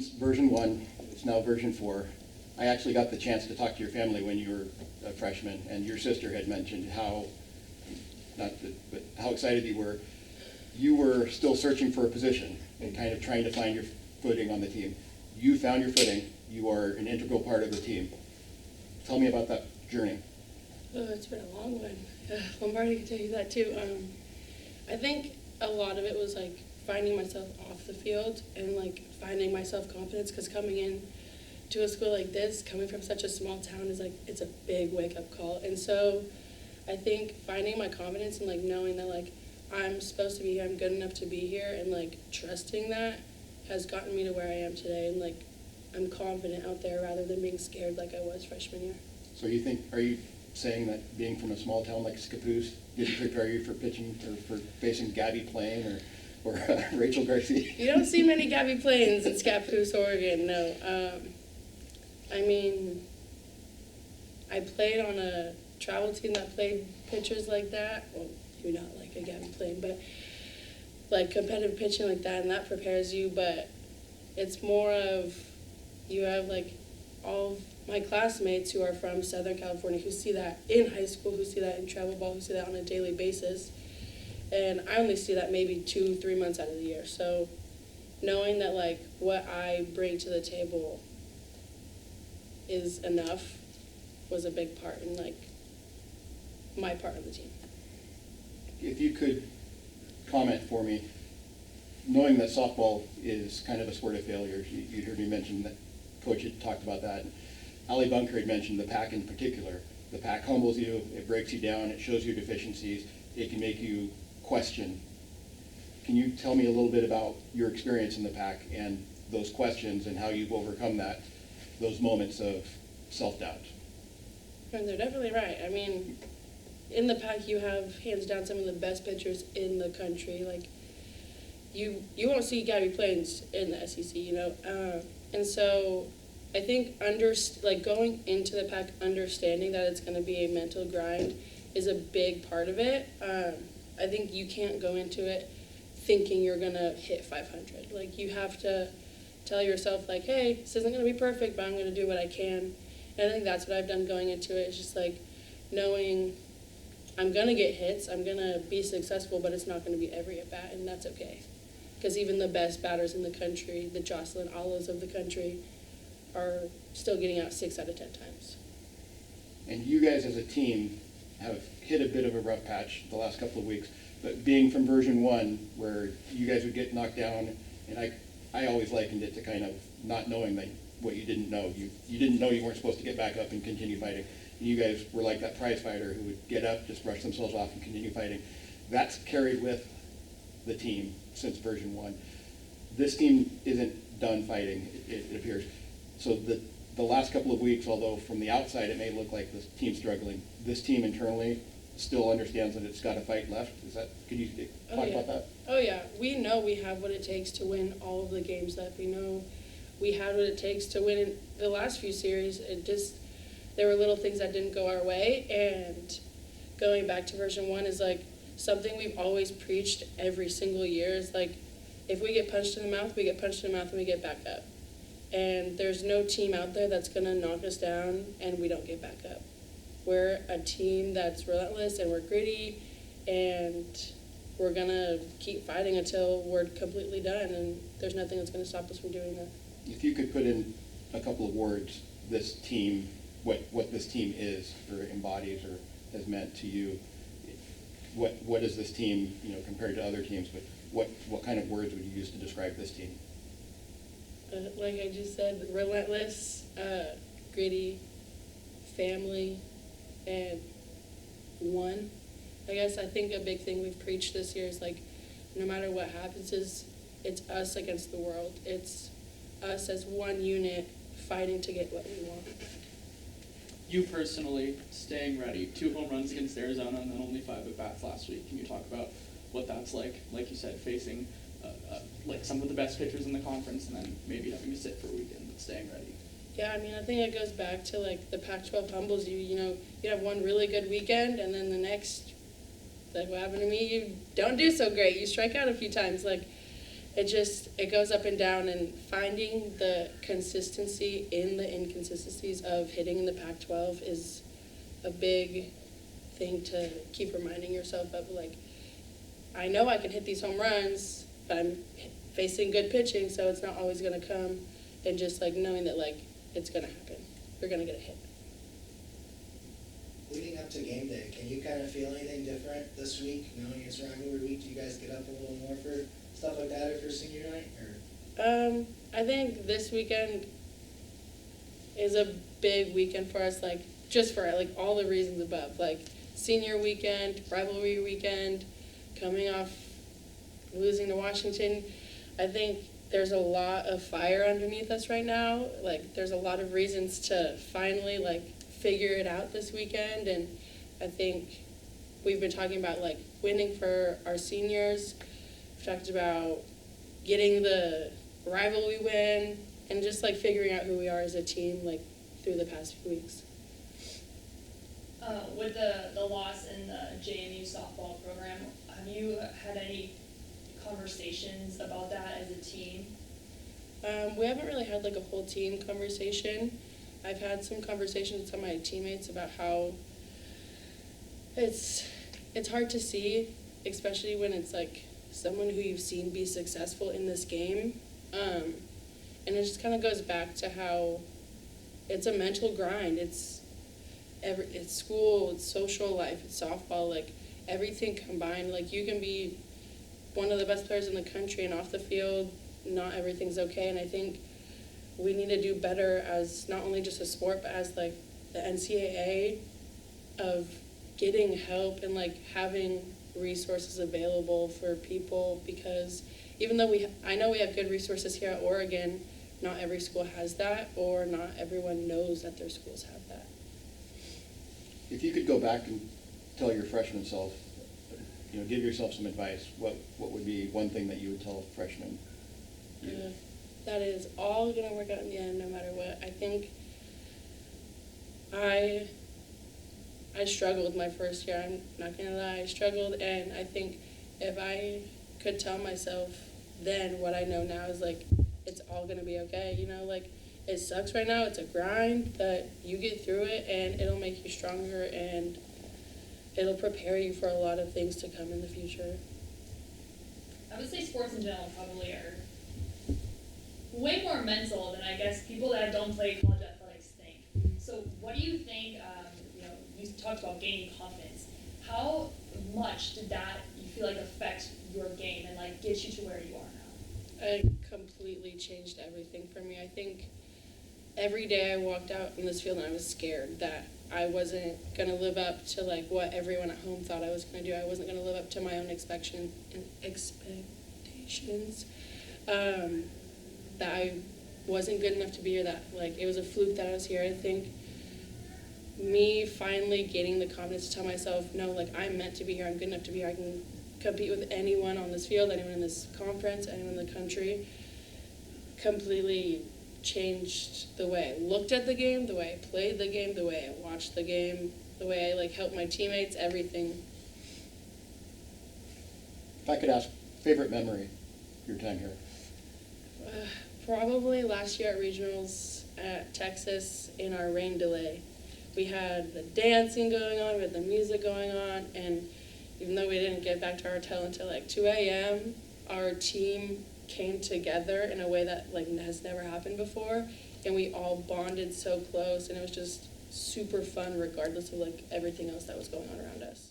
since version 1, it's now version 4. I actually got the chance to talk to your family when you were a freshman, and your sister had mentioned how, but how excited you were. You were still searching for a position and kind of trying to find your footing on the team. You found your footing. You are an integral part of the team. Tell me about that journey. Oh, it's been a long one. Lombardi can tell you that too. I think a lot of it was like finding myself off the field and like finding my self-confidence, because coming in to a school like this, coming from such a small town, is like, it's a big wake-up call. And so I think finding my confidence and like knowing that like I'm supposed to be here, I'm good enough to be here, and like trusting that has gotten me to where I am today. And like I'm confident out there rather than being scared like I was freshman year. So are you saying that being from a small town like Scappoose didn't prepare you for pitching or for facing Gabby Plain or Rachel Garcia? You don't see many Gabby Plains in Scappoose, Oregon, no. I mean, I played on a travel team that played pitchers like that. Well, you're not like a Gabby Plain, but like competitive pitching like that, and that prepares you. But it's more of, you have like all of my classmates who are from Southern California who see that in high school, who see that in travel ball, who see that on a daily basis. And I only see that maybe 2-3 months out of the year. So knowing that like what I bring to the table is enough was a big part in like my part of the team. If you could comment for me, knowing that softball is kind of a sport of failures, you heard me mention that Coach had talked about that. Ali Bunker had mentioned the pack in particular. The pack humbles you, it breaks you down, it shows your deficiencies, it can make you question. Can you tell me a little bit about your experience in the pack and those questions and how you've overcome those moments of self-doubt? And they're definitely right. I mean, in the pack you have hands down some of the best pitchers in the country. Like you won't see Gabby Plains in the SEC, you know. And so I think going into the pack, understanding that it's going to be a mental grind is a big part of it. I think you can't go into it thinking you're going to hit 500. Like you have to tell yourself like, hey, this isn't going to be perfect, but I'm going to do what I can. And I think that's what I've done going into it. It's just like knowing I'm going to get hits, I'm going to be successful, but it's not going to be every at-bat, and that's okay. Because even the best batters in the country, the Jocelyn Allos of the country, are still getting out 6 out of 10 times. And you guys as a team have hit a bit of a rough patch the last couple of weeks, but being from version 1, where you guys would get knocked down, and I always likened it to kind of not knowing that what you didn't know. You didn't know you weren't supposed to get back up and continue fighting. And you guys were like that prize fighter who would get up, just brush themselves off and continue fighting. That's carried with the team since version 1. This team isn't done fighting, it appears. So the last couple of weeks, although from the outside it may look like this team's struggling, this team internally still understands that it's got a fight left. Could you talk about that? Oh yeah, we know we have what it takes to win all of the games that we know. We had what it takes to win in the last few series. There were little things that didn't go our way, and going back to version 1 is like something we've always preached every single year is like, if we get punched in the mouth, we get punched in the mouth and we get back up. And there's no team out there that's going to knock us down and we don't get back up. We're a team that's relentless and we're gritty, and we're going to keep fighting until we're completely done, and there's nothing that's going to stop us from doing that. If you could put in a couple of words, this team, what this team is or embodies or has meant to you, what is this team, compared to other teams, but what kind of words would you use to describe this team? Like I just said, relentless, gritty, family, and one. I guess I think a big thing we've preached this year is like, no matter what happens, it's us against the world. It's us as one unit fighting to get what we want. You personally staying ready, 2 home runs against Arizona and then only 5 at-bats last week. Can you talk about what that's like you said, facing like some of the best pitchers in the conference and then maybe having to sit for a weekend but staying ready? Yeah, I mean, I think it goes back to like the Pac-12 humbles you. You have one really good weekend and then the next, like what happened to me, you don't do so great. You strike out a few times. Like it goes up and down, and finding the consistency in the inconsistencies of hitting in the Pac-12 is a big thing to keep reminding yourself of. Like, I know I can hit these home runs, but I'm facing good pitching, so it's not always going to come. And just like knowing that like it's going to happen, you're going to get a hit. Leading up to game day, can you kind of feel anything different this week, knowing it's rivalry week? Do you guys get up a little more for stuff like that for senior night? Or? I think this weekend is a big weekend for us, like just for like all the reasons above, like senior weekend, rivalry weekend, coming off losing to Washington. I think there's a lot of fire underneath us right now. Like, there's a lot of reasons to finally like figure it out this weekend, and I think we've been talking about like winning for our seniors. We've talked about getting the rivalry win and just like figuring out who we are as a team like through the past few weeks. With the loss in the JMU softball program, have you had any conversations about that as a team? We haven't really had like a whole team conversation. I've had some conversations with some of my teammates about how it's hard to see, especially when it's like someone who you've seen be successful in this game. And it just kind of goes back to how it's a mental grind. It's school, it's social life, it's softball, like everything combined. Like, you can be one of the best players in the country, and off the field, not everything's okay. And I think we need to do better as not only just a sport, but as like the NCAA, of getting help and like having resources available for people, because even though I know we have good resources here at Oregon, not every school has that, or not everyone knows that their schools have that. If you could go back and tell your freshman self, give yourself some advice, what would be one thing that you would tell freshmen? That is all going to work out in the end, no matter what. I think I struggled my first year. I'm not going to lie. I struggled, and I think if I could tell myself then what I know now is, like, it's all going to be okay. Like, it sucks right now. It's a grind, but you get through it, and it'll make you stronger, and it'll prepare you for a lot of things to come in the future. I would say sports in general probably are way more mental than I guess people that don't play college athletics think. So what do you think, you talked about gaining confidence. How much did that, you feel like, affect your game and like get you to where you are now? It completely changed everything for me. I think every day I walked out in this field and I was scared that I wasn't going to live up to like what everyone at home thought I was going to do. I wasn't going to live up to my own expectations. That I wasn't good enough to be here, that like it was a fluke that I was here. I think me finally gaining the confidence to tell myself, no, like I'm meant to be here, I'm good enough to be here, I can compete with anyone on this field, anyone in this conference, anyone in the country, completely changed the way I looked at the game, the way I played the game, the way I watched the game, the way I like helped my teammates, everything. If I could ask, favorite memory of your time here? Probably last year at regionals at Texas in our rain delay. We had the dancing going on, we had the music going on, and even though we didn't get back to our hotel until like 2 a.m., our team came together in a way that like has never happened before, and we all bonded so close, and it was just super fun regardless of like everything else that was going on around us.